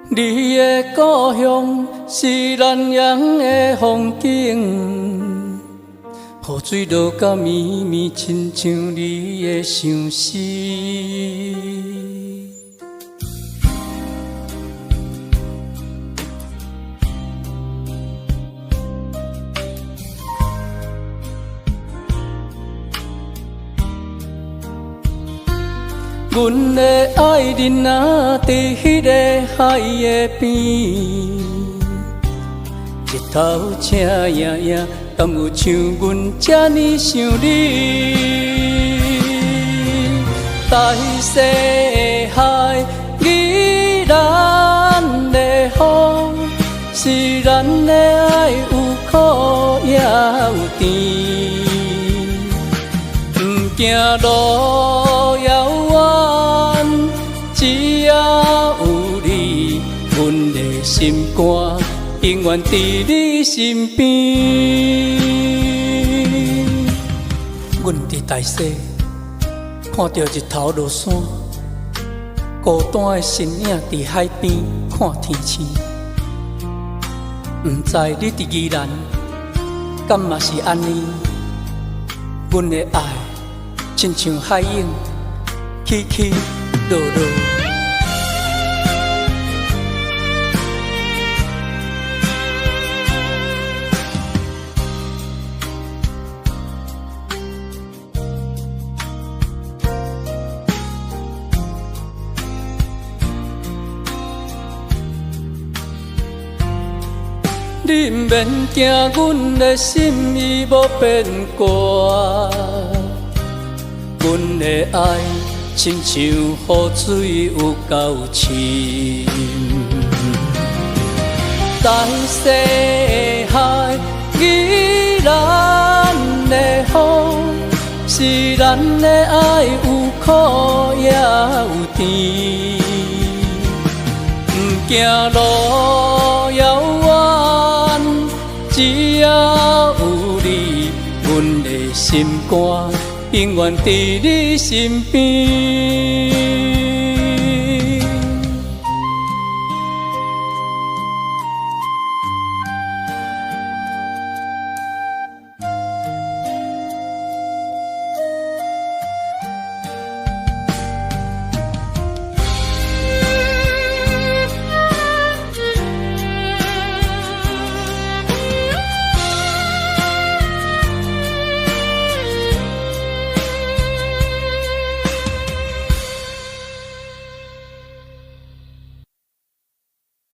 你的故乡是南洋的风景，雨水落到绵绵，亲像你的相思。阮的爱人啊，伫迄个海的边，日头赤影影，敢有像阮这呢想你？大西的海，依咱的风，是咱的爱有苦也有甜，不惊路遥远，只要有你，阮的心肝永远伫你身边。阮伫大西，看到日头落山，孤单的身影伫海边看天星。不知你伫宜兰，敢嘛是安尼？阮的爱，亲像海涌，起起落落。你毋免惊，阮的心意无变卦。阮的爱，亲像雨水有够深。大西的海，依咱的风，是咱的爱有苦也有甜。不惊路遥远，只要有你，阮的心肝永远伫你身边。